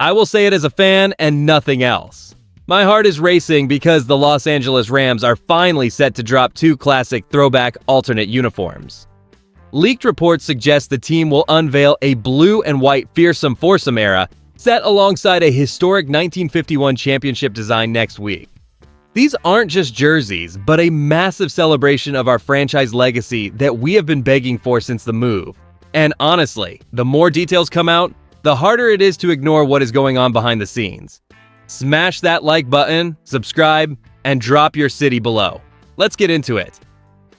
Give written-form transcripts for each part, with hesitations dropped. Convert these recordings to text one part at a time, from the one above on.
I will say it as a fan and nothing else. My heart is racing because the Los Angeles Rams are finally set to drop 2 classic throwback alternate uniforms. Leaked reports suggest the team will unveil a blue and white fearsome foursome era set alongside a historic 1951 championship design next week. These aren't just jerseys, but a massive celebration of our franchise legacy that we have been begging for since the move. And honestly, the more details come out, the harder it is to ignore what is going on behind the scenes. Smash that like button, subscribe, and drop your city below. Let's get into it.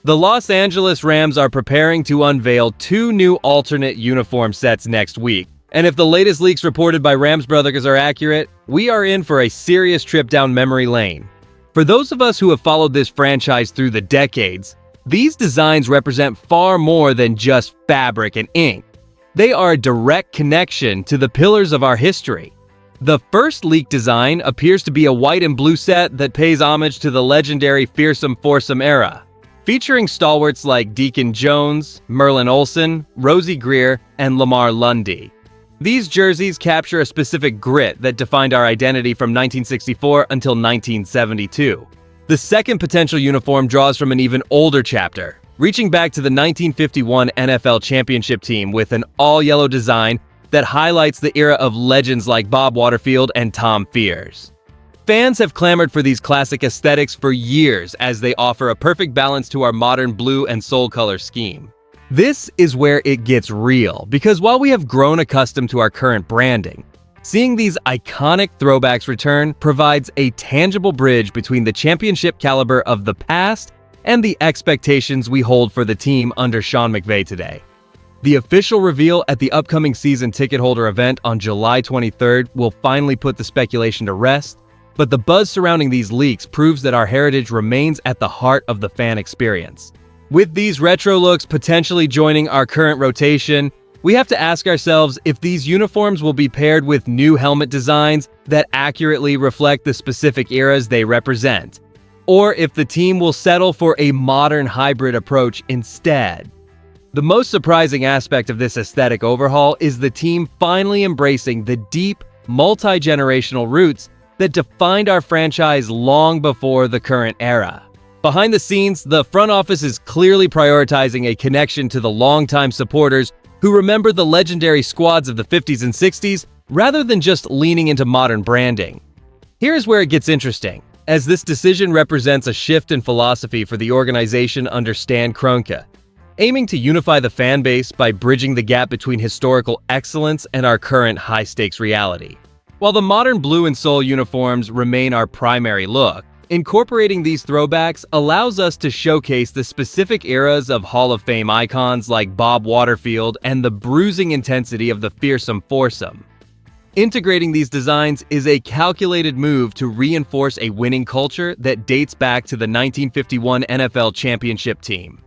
The Los Angeles Rams are preparing to unveil 2 new alternate uniform sets next week. And if the latest leaks reported by Rams Brothers are accurate, we are in for a serious trip down memory lane. For those of us who have followed this franchise through the decades, these designs represent far more than just fabric and ink. They are a direct connection to the pillars of our history. The first leaked design appears to be a white and blue set that pays homage to the legendary fearsome foursome era, featuring stalwarts like Deacon Jones, Merlin Olsen, Rosie Greer, and Lamar Lundy. These jerseys capture a specific grit that defined our identity from 1964 until 1972. The second potential uniform draws from an even older chapter, reaching back to the 1951 NFL Championship team with an all-yellow design that highlights the era of legends like Bob Waterfield and Tom Fears. Fans have clamored for these classic aesthetics for years as they offer a perfect balance to our modern blue and soul color scheme. This is where it gets real, because while we have grown accustomed to our current branding, seeing these iconic throwbacks return provides a tangible bridge between the championship caliber of the past and the expectations we hold for the team under Sean McVay today. The official reveal at the upcoming season ticket holder event on July 23rd will finally put the speculation to rest, but the buzz surrounding these leaks proves that our heritage remains at the heart of the fan experience. With these retro looks potentially joining our current rotation, we have to ask ourselves if these uniforms will be paired with new helmet designs that accurately reflect the specific eras they represent, or if the team will settle for a modern hybrid approach instead. The most surprising aspect of this aesthetic overhaul is the team finally embracing the deep, multi-generational roots that defined our franchise long before the current era. Behind the scenes, the front office is clearly prioritizing a connection to the longtime supporters who remember the legendary squads of the 50s and 60s rather than just leaning into modern branding. Here's where it gets interesting, as this decision represents a shift in philosophy for the organization under Stan Kroenke, aiming to unify the fan base by bridging the gap between historical excellence and our current high-stakes reality. While the modern blue and soul uniforms remain our primary look, incorporating these throwbacks allows us to showcase the specific eras of Hall of Fame icons like Bob Waterfield and the bruising intensity of the fearsome foursome. Integrating these designs is a calculated move to reinforce a winning culture that dates back to the 1951 NFL Championship team.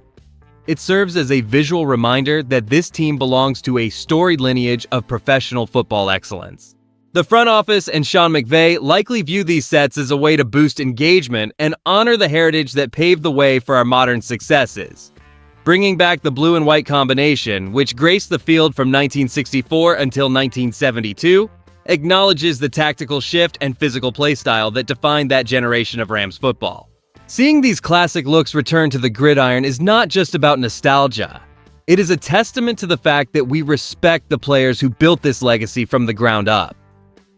It serves as a visual reminder that this team belongs to a storied lineage of professional football excellence. The front office and Sean McVay likely view these sets as a way to boost engagement and honor the heritage that paved the way for our modern successes. Bringing back the blue and white combination, which graced the field from 1964 until 1972, acknowledges the tactical shift and physical playstyle that defined that generation of Rams football. Seeing these classic looks return to the gridiron is not just about nostalgia. It is a testament to the fact that we respect the players who built this legacy from the ground up.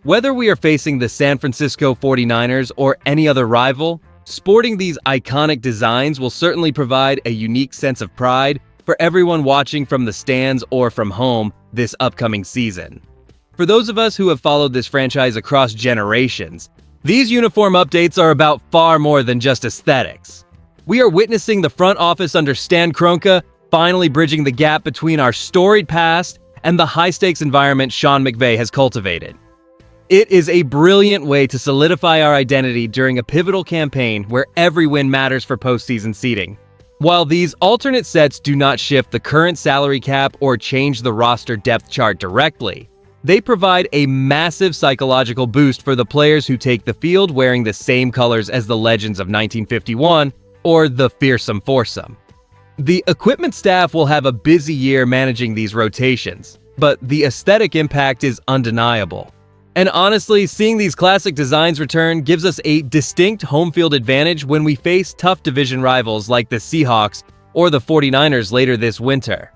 Whether we are facing the San Francisco 49ers or any other rival, sporting these iconic designs will certainly provide a unique sense of pride for everyone watching from the stands or from home this upcoming season. For those of us who have followed this franchise across generations, these uniform updates are about far more than just aesthetics. We are witnessing the front office under Stan Kroenke finally bridging the gap between our storied past and the high-stakes environment Sean McVay has cultivated. It is a brilliant way to solidify our identity during a pivotal campaign where every win matters for postseason seeding. While these alternate sets do not shift the current salary cap or change the roster depth chart directly, they provide a massive psychological boost for the players who take the field wearing the same colors as the legends of 1951 or the fearsome foursome. The equipment staff will have a busy year managing these rotations, but the aesthetic impact is undeniable. And honestly, seeing these classic designs return gives us a distinct home field advantage when we face tough division rivals like the Seahawks or the 49ers later this winter.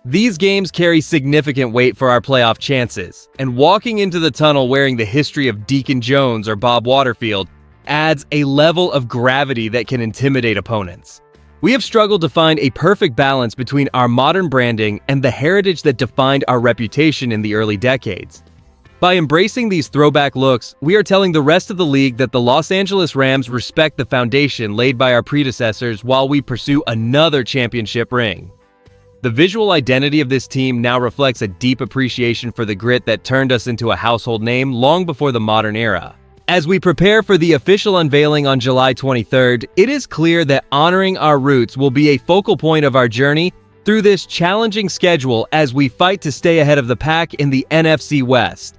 These games carry significant weight for our playoff chances, and walking into the tunnel wearing the history of Deacon Jones or Bob Waterfield adds a level of gravity that can intimidate opponents. We have struggled to find a perfect balance between our modern branding and the heritage that defined our reputation in the early decades. By embracing these throwback looks, we are telling the rest of the league that the Los Angeles Rams respect the foundation laid by our predecessors while we pursue another championship ring. The visual identity of this team now reflects a deep appreciation for the grit that turned us into a household name long before the modern era. As we prepare for the official unveiling on July 23rd, it is clear that honoring our roots will be a focal point of our journey through this challenging schedule as we fight to stay ahead of the pack in the NFC West.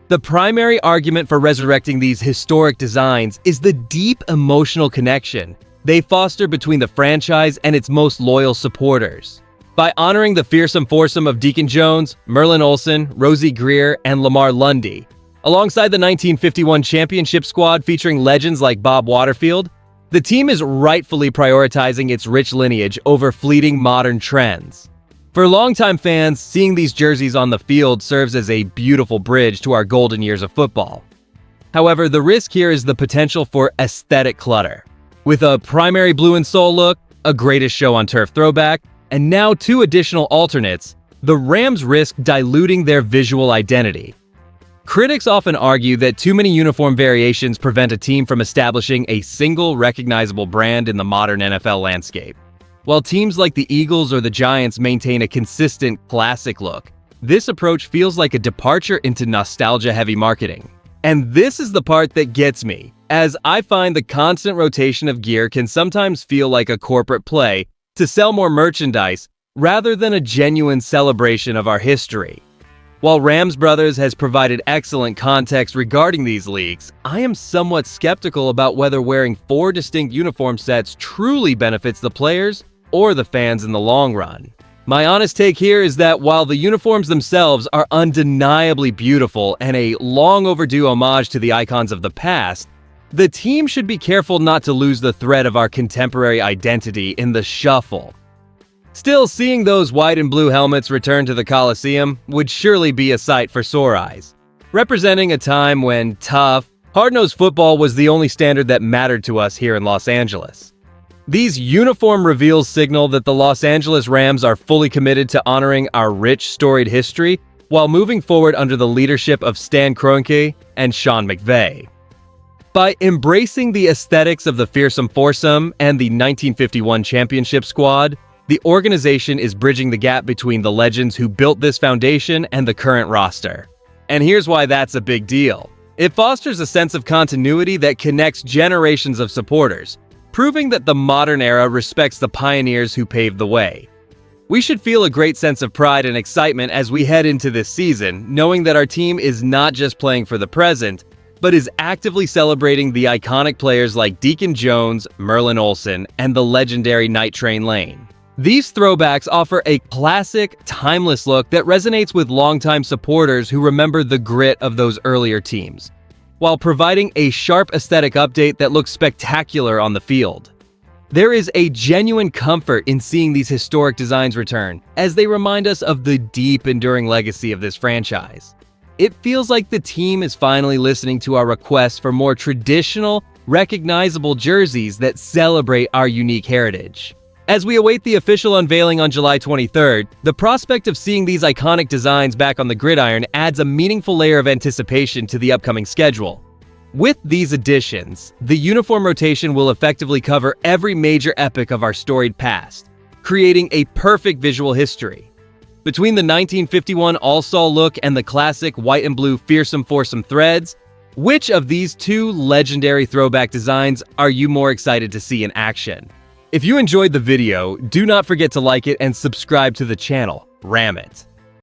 The primary argument for resurrecting these historic designs is the deep emotional connection they foster between the franchise and its most loyal supporters. By honoring the fearsome foursome of Deacon Jones, Merlin Olsen, Rosie Greer, and Lamar Lundy, alongside the 1951 championship squad featuring legends like Bob Waterfield, the team is rightfully prioritizing its rich lineage over fleeting modern trends. For longtime fans, seeing these jerseys on the field serves as a beautiful bridge to our golden years of football. However, the risk here is the potential for aesthetic clutter. With a primary blue and soul look, a greatest show on turf throwback, and now 2 additional alternates, the Rams risk diluting their visual identity. Critics often argue that too many uniform variations prevent a team from establishing a single recognizable brand in the modern NFL landscape. While teams like the Eagles or the Giants maintain a consistent, classic look, this approach feels like a departure into nostalgia-heavy marketing. And this is the part that gets me, as I find the constant rotation of gear can sometimes feel like a corporate play to sell more merchandise rather than a genuine celebration of our history. While Rams Brothers has provided excellent context regarding these leaks, I am somewhat skeptical about whether wearing 4 distinct uniform sets truly benefits the players or the fans in the long run. My honest take here is that while the uniforms themselves are undeniably beautiful and a long overdue homage to the icons of the past, the team should be careful not to lose the thread of our contemporary identity in the shuffle. Still, seeing those white and blue helmets return to the Coliseum would surely be a sight for sore eyes, representing a time when tough, hard-nosed football was the only standard that mattered to us here in Los Angeles. These uniform reveals signal that the Los Angeles Rams are fully committed to honoring our rich, storied history while moving forward under the leadership of Stan Kroenke and Sean McVay. By embracing the aesthetics of the fearsome foursome and the 1951 championship squad, the organization is bridging the gap between the legends who built this foundation and the current roster. And here's why that's a big deal. It fosters a sense of continuity that connects generations of supporters, proving that the modern era respects the pioneers who paved the way. We should feel a great sense of pride and excitement as we head into this season, knowing that our team is not just playing for the present, but is actively celebrating the iconic players like Deacon Jones, Merlin Olsen, and the legendary Night Train Lane. These throwbacks offer a classic, timeless look that resonates with longtime supporters who remember the grit of those earlier teams, while providing a sharp aesthetic update that looks spectacular on the field. There is a genuine comfort in seeing these historic designs return, as they remind us of the deep, enduring legacy of this franchise. It feels like the team is finally listening to our requests for more traditional, recognizable jerseys that celebrate our unique heritage. As we await the official unveiling on July 23rd, the prospect of seeing these iconic designs back on the gridiron adds a meaningful layer of anticipation to the upcoming schedule. With these additions, the uniform rotation will effectively cover every major epic of our storied past, creating a perfect visual history. Between the 1951 all-sol look and the classic white and blue fearsome foursome threads, which of these 2 legendary throwback designs are you more excited to see in action? If you enjoyed the video, do not forget to like it and subscribe to the channel. Ram it!